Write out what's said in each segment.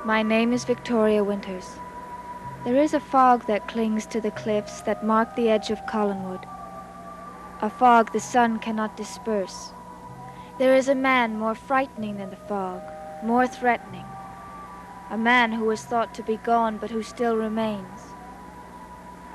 My name is Victoria Winters. There is a fog that clings to the cliffs that mark the edge of Collinwood. A fog the sun cannot disperse. There is a man more frightening than the fog, more threatening. A man who is thought to be gone but who still remains.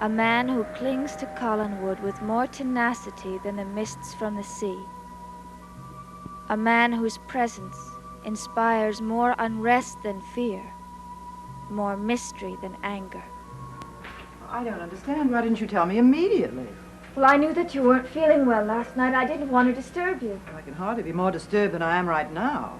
A man who clings to Collinwood with more tenacity than the mists from the sea. A man whose presence inspires more unrest than fear, more mystery than anger. I don't understand. Why didn't you tell me immediately? Well, I knew that you weren't feeling well last night. I didn't want to disturb you. I can hardly be more disturbed than I am right now.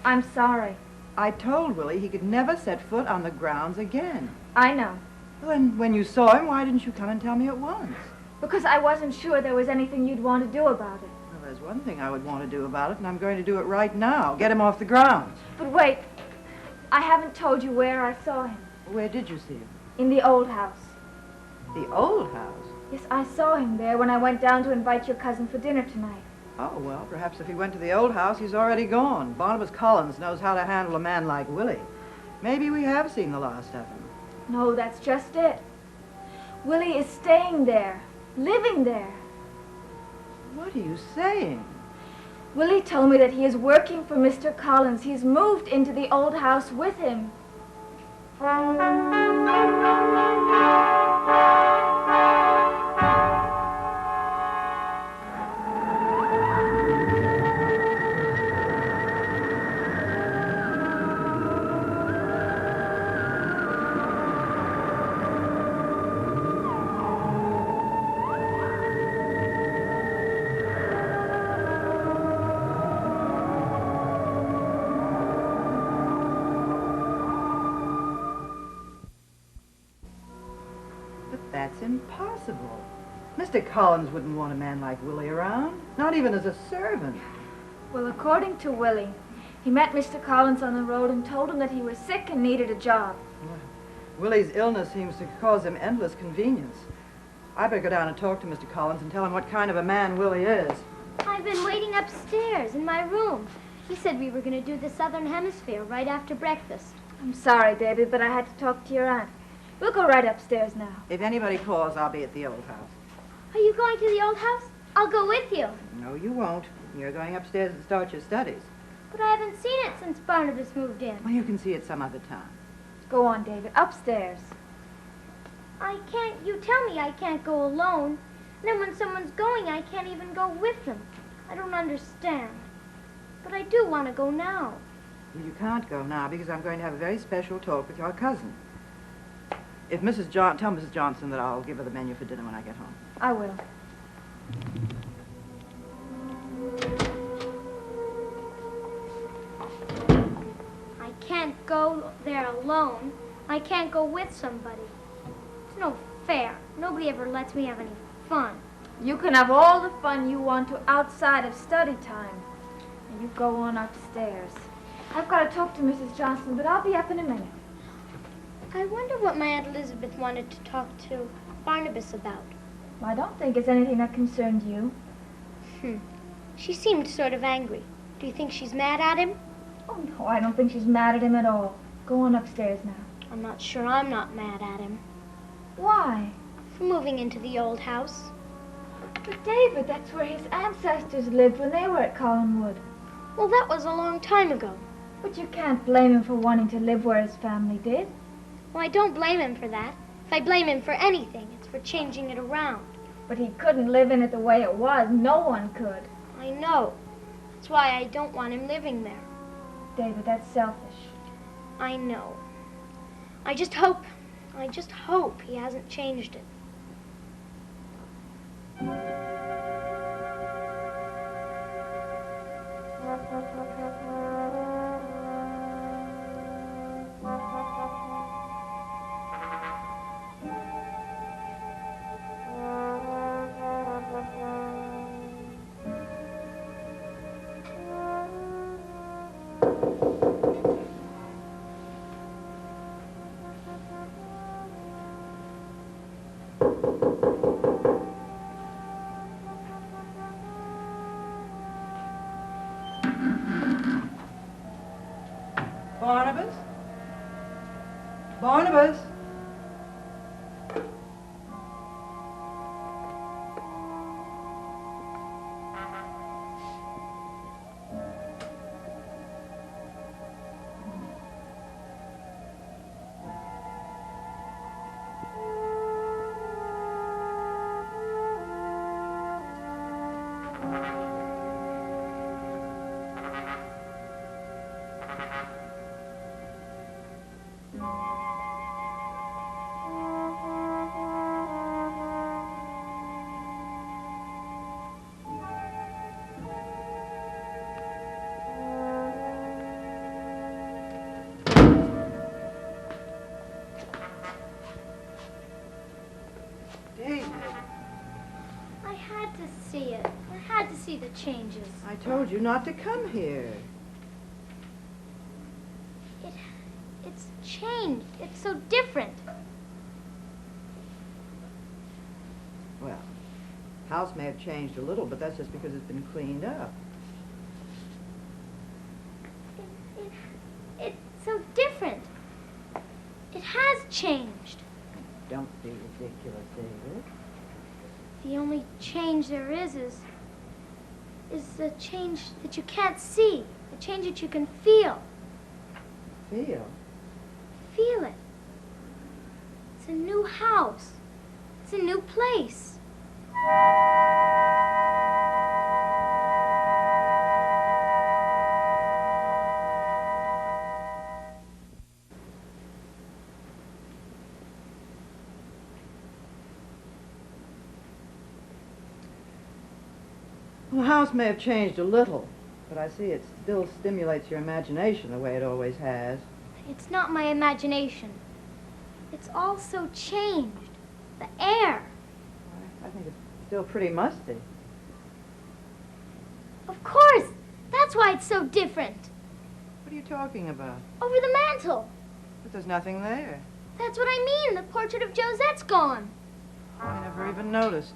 I'm sorry. I told Willie he could never set foot on the grounds again. I know. Well, then, when you saw him, why didn't you come and tell me at once? Because I wasn't sure there was anything you'd want to do about it. Well, there's one thing I would want to do about it, and I'm going to do it right now. Get him off the grounds. But wait. I haven't told you where I saw him. Where did you see him? In the old house. The old house? Yes, I saw him there when I went down to invite your cousin for dinner tonight. Oh, well, perhaps if he went to the old house, he's already gone. Barnabas Collins knows how to handle a man like Willie. Maybe we have seen the last of him. No, that's just it. Willie is staying there, living there. What are you saying? Willie told me that he is working for Mr. Collins. He's moved into the old house with him. That's impossible. Mr. Collins wouldn't want a man like Willie around, not even as a servant. Well, according to Willie, he met Mr. Collins on the road and told him that he was sick and needed a job. Well, Willie's illness seems to cause him endless convenience. I better go down and talk to Mr. Collins and tell him what kind of a man Willie is. I've been waiting upstairs in my room. He said we were going to do the Southern Hemisphere right after breakfast. I'm sorry, David, but I had to talk to your aunt. We'll go right upstairs now. If anybody calls, I'll be at the old house. Are you going to the old house? I'll go with you. No, you won't. You're going upstairs to start your studies. But I haven't seen it since Barnabas moved in. Well, you can see it some other time. Go on, David. Upstairs. I can't, you tell me I can't go alone. And then when someone's going, I can't even go with them. I don't understand. But I do want to go now. Well, you can't go now because I'm going to have a very special talk with your cousin. If tell Mrs. Johnson that I'll give her the menu for dinner when I get home. I will. I can't go there alone. I can't go with somebody. It's no fair. Nobody ever lets me have any fun. You can have all the fun you want to outside of study time. And you go on upstairs. I've got to talk to Mrs. Johnson, but I'll be up in a minute. I wonder what my Aunt Elizabeth wanted to talk to Barnabas about. Well, I don't think it's anything that concerned you. She seemed sort of angry. Do you think she's mad at him? Oh, no, I don't think she's mad at him at all. Go on upstairs now. I'm not sure I'm not mad at him. Why? For moving into the old house. But, David, that's where his ancestors lived when they were at Collinwood. Well, that was a long time ago. But you can't blame him for wanting to live where his family did. Well, I don't blame him for that. If I blame him for anything, it's for changing it around. But he couldn't live in it the way it was. No one could. I know. That's why I don't want him living there. David, that's selfish. I know. I just hope he hasn't changed it. Barnabas? Barnabas! David, I had to see it. I had to see the changes. I told you not to come here. It's changed. It's so different. Well, house may have changed a little, but that's just because it's been cleaned up. It's so different. It has changed. Don't be ridiculous, David. The only change there is the change that you can't see, the change that you can feel. Feel? Feel it. It's a new house. It's a new place. Well, the house may have changed a little, but I see it still stimulates your imagination the way it always has. It's not my imagination. It's all so changed. The air. I think it's still pretty musty. Of course. That's why it's so different. What are you talking about? Over the mantel. But there's nothing there. That's what I mean. The portrait of Josette's gone. I never even noticed.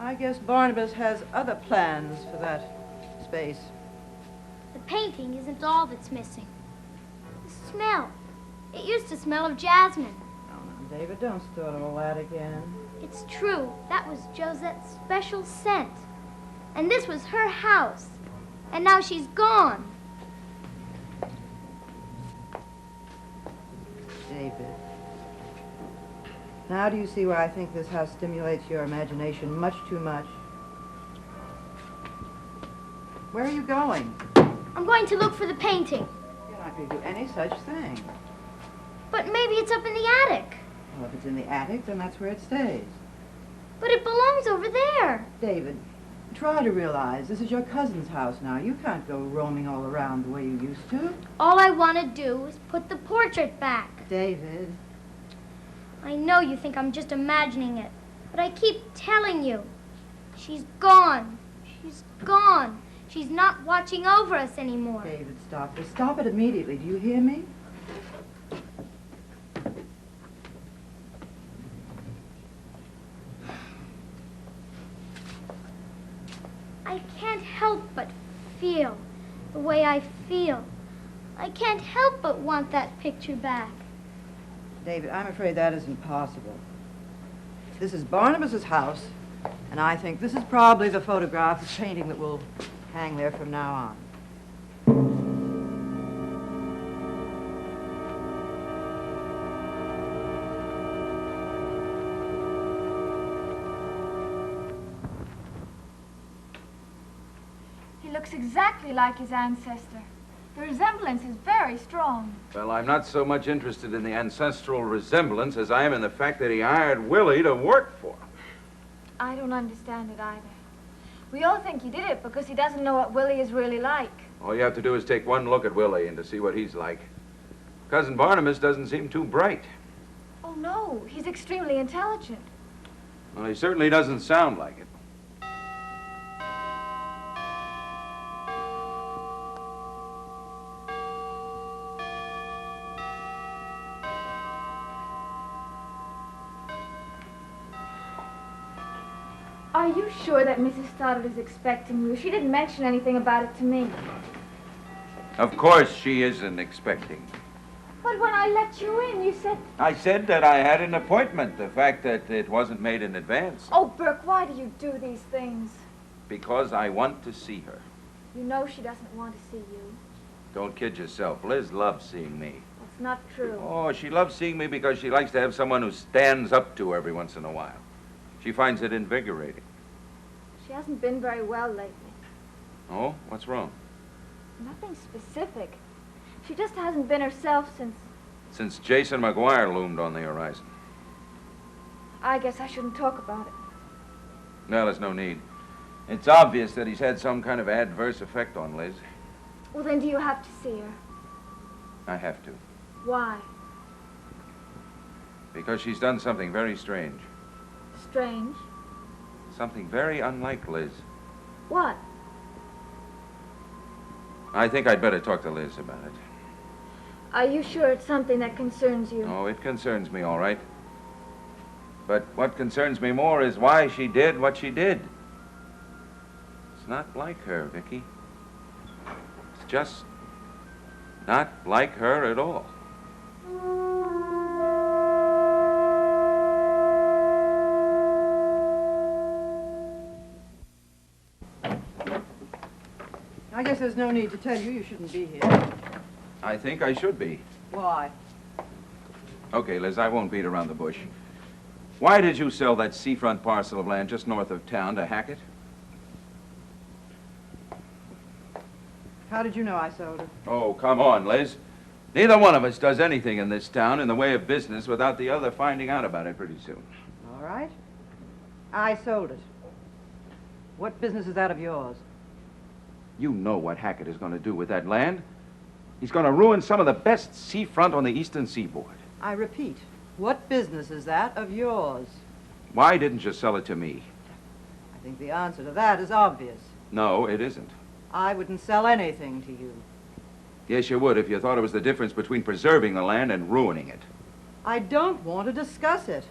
I guess Barnabas has other plans for that space. The painting isn't all that's missing. The smell. It used to smell of jasmine. Oh, no, David, don't start all that again. It's true. That was Josette's special scent. And this was her house. And now she's gone. David. Now do you see why I think this house stimulates your imagination much too much? Where are you going? I'm going to look for the painting. You're not going to do any such thing. But maybe it's up in the attic. Well, if it's in the attic, then that's where it stays. But it belongs over there. David, try to realize this is your cousin's house now. You can't go roaming all around the way you used to. All I want to do is put the portrait back. David. I know you think I'm just imagining it, but I keep telling you. She's gone. She's gone. She's not watching over us anymore. David, stop this. Stop it immediately. Do you hear me? I can't help but feel the way I feel. I can't help but want that picture back. David, I'm afraid that isn't possible. This is Barnabas's house, and I think this is probably the photograph, the painting that will hang there from now on. He looks exactly like his ancestor. The resemblance is very strong. Well, I'm not so much interested in the ancestral resemblance as I am in the fact that he hired Willie to work for him. I don't understand it either. We all think he did it because he doesn't know what Willie is really like. All you have to do is take one look at Willie and to see what he's like. Cousin Barnabas doesn't seem too bright. Oh, no. He's extremely intelligent. Well, he certainly doesn't sound like it. Are you sure that Mrs. Stoddard is expecting you? She didn't mention anything about it to me. Of course she isn't expecting. But when I let you in, you said... I said that I had an appointment. The fact that it wasn't made in advance. Oh, Burke, why do you do these things? Because I want to see her. You know she doesn't want to see you. Don't kid yourself. Liz loves seeing me. That's not true. Oh, she loves seeing me because she likes to have someone who stands up to her every once in a while. She finds it invigorating. She hasn't been very well lately. Oh, what's wrong? Nothing specific. She just hasn't been herself Since Jason McGuire loomed on the horizon. I guess I shouldn't talk about it. No, there's no need. It's obvious that he's had some kind of adverse effect on Liz. Well, then do you have to see her? I have to. Why? Because she's done something very strange. Strange. Something very unlike Liz. What? I think I'd better talk to Liz about it. Are you sure it's something that concerns you? Oh, it concerns me, all right. But what concerns me more is why she did what she did. It's not like her, Vicky. It's just not like her at all. I guess there's no need to tell you shouldn't be here. I think I should be. Why? Okay, Liz, I won't beat around the bush. Why did you sell that seafront parcel of land just north of town to Hackett? How did you know I sold it? Oh, come on, Liz. Neither one of us does anything in this town in the way of business without the other finding out about it pretty soon. All right. I sold it. What business is that of yours? You know what Hackett is going to do with that land. He's going to ruin some of the best seafront on the eastern seaboard. I repeat, what business is that of yours? Why didn't you sell it to me? I think the answer to that is obvious. No, it isn't. I wouldn't sell anything to you. Yes, you would if you thought it was the difference between preserving the land and ruining it. I don't want to discuss it.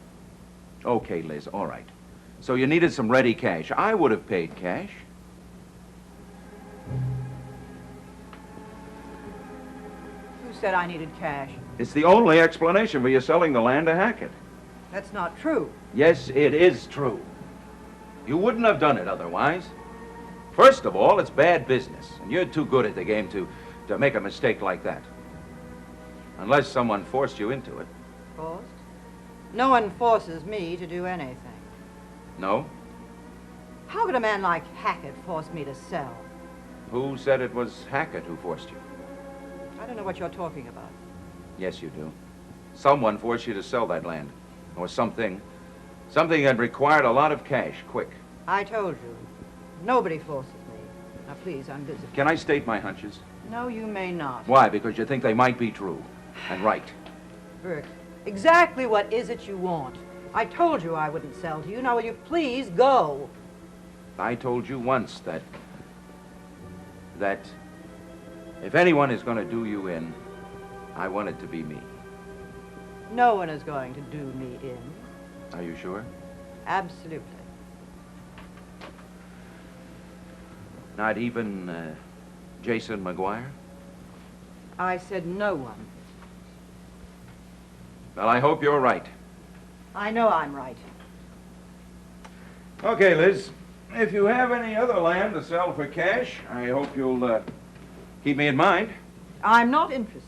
Okay, Liz, all right. So you needed some ready cash. I would have paid cash. Who said I needed cash? It's the only explanation for you selling the land to Hackett. That's not true. Yes, it is true. You wouldn't have done it otherwise. First of all, it's bad business, and you're too good at the game to make a mistake like that. Unless someone forced you into it. Forced? No one forces me to do anything. No? How could a man like Hackett force me to sell? Who said it was Hackett who forced you? I don't know what you're talking about. Yes, you do. Someone forced you to sell that land. Or something. Something that required a lot of cash, quick. I told you. Nobody forces me. Now, please, I'm busy. Can I state my hunches? No, you may not. Why? Because you think they might be true. And right. Burke, exactly what is it you want? I told you I wouldn't sell to you. Now, will you please go? I told you once that if anyone is going to do you in, I want it to be me. No one is going to do me in. Are you sure? Absolutely. Not even Jason McGuire? I said no one. Well, I hope you're right. I know I'm right. Okay, Liz. If you have any other land to sell for cash, I hope you'll keep me in mind. I'm not interested.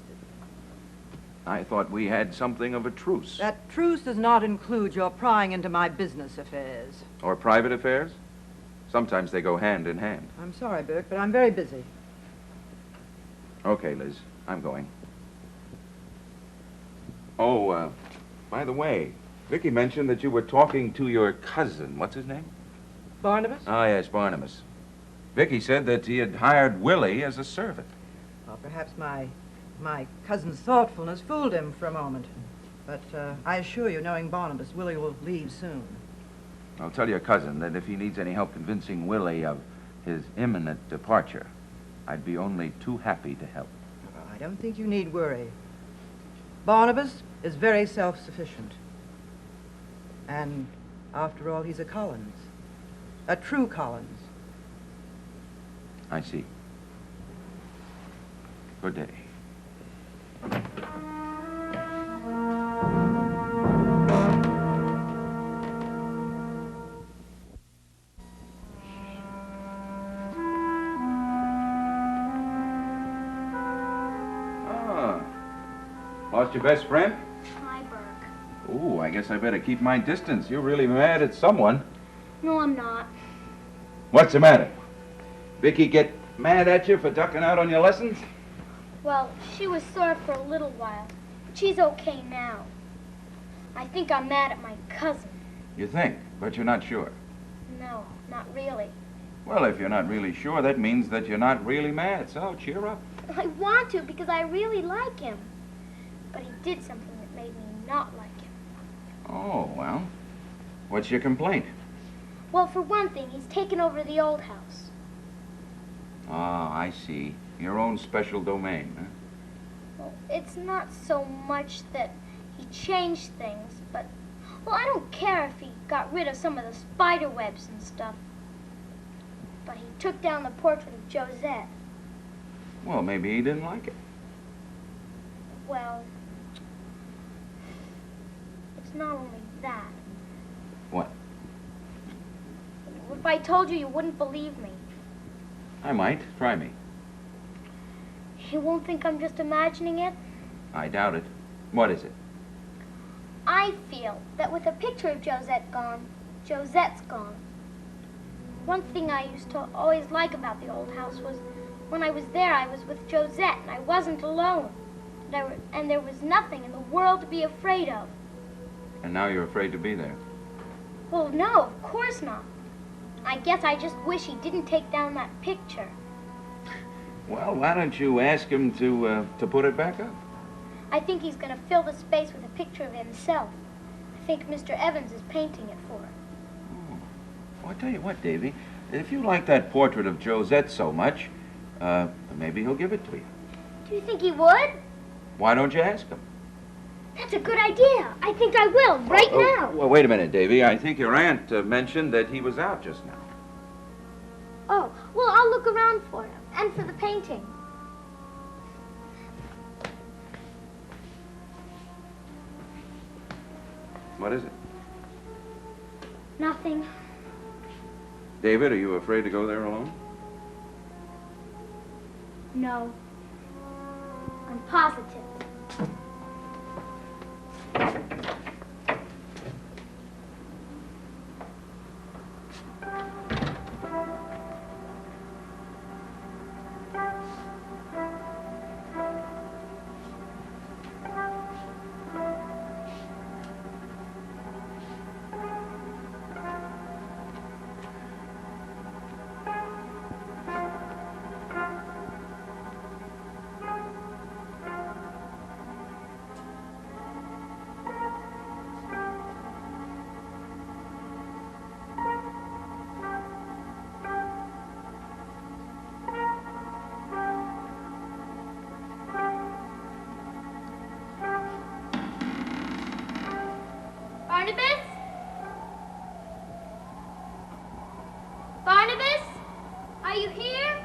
I thought we had something of a truce. That truce does not include your prying into my business affairs. Or private affairs? Sometimes they go hand in hand. I'm sorry, Burke, but I'm very busy. Okay, Liz. I'm going. Oh, by the way, Vicky mentioned that you were talking to your cousin. What's his name? Barnabas? Ah, yes, Barnabas. Vicky said that he had hired Willie as a servant. Well, perhaps my cousin's thoughtfulness fooled him for a moment. But I assure you, knowing Barnabas, Willie will leave soon. I'll tell your cousin that if he needs any help convincing Willie of his imminent departure, I'd be only too happy to help. I don't think you need worry. Barnabas is very self-sufficient. And after all, he's a Collins. A true Collins. I see. Good day. Lost your best friend? Hi, Burke. Ooh, I guess I better keep my distance. You're really mad at someone. No, I'm not. What's the matter? Vicky get mad at you for ducking out on your lessons? Well, she was sore for a little while, but she's okay now. I think I'm mad at my cousin. You think, but you're not sure. No, not really. Well, if you're not really sure, that means that you're not really mad, so cheer up. I want to because I really like him. But he did something that made me not like him. Oh, well, what's your complaint? Well, for one thing, he's taken over the old house. Ah, I see. Your own special domain, huh? Well, it's not so much that he changed things, but, well, I don't care if he got rid of some of the spider webs and stuff. But he took down the portrait of Josette. Well, maybe he didn't like it. Well, it's not only that. What? If I told you, you wouldn't believe me. I might. Try me. You won't think I'm just imagining it? I doubt it. What is it? I feel that with a picture of Josette gone, Josette's gone. One thing I used to always like about the old house was when I was there, I was with Josette, and I wasn't alone. And there was nothing in the world to be afraid of. And now you're afraid to be there. Well, no, of course not. I guess I just wish he didn't take down that picture. Well, why don't you ask him to put it back up? I think he's going to fill the space with a picture of himself. I think Mr. Evans is painting it for him. Oh. Well, I'll tell you what, Davy. If you like that portrait of Josette so much, maybe he'll give it to you. Do you think he would? Why don't you ask him? That's a good idea. I think I will, right now. Well, wait a minute, Davy. I think your aunt mentioned that he was out just now. Oh, well, I'll look around for him, and for the painting. What is it? Nothing. David, are you afraid to go there alone? No. I'm positive. Barnabas? Barnabas? Are you here?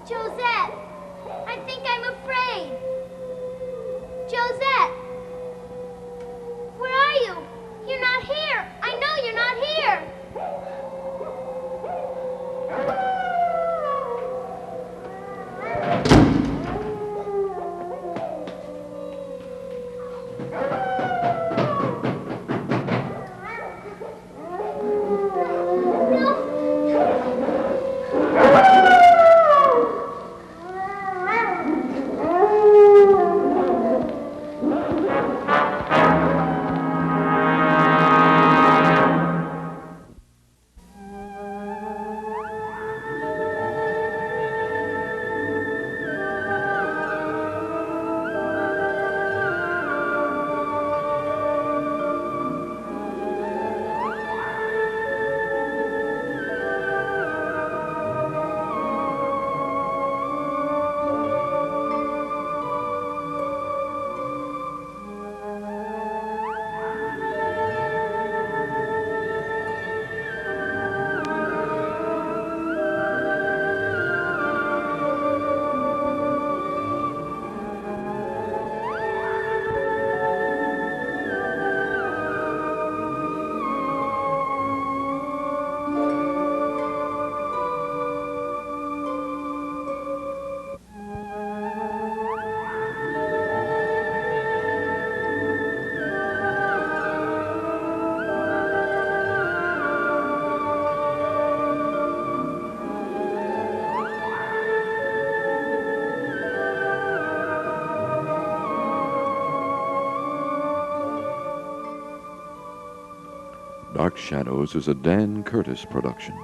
Josette! Dark Shadows is a Dan Curtis production.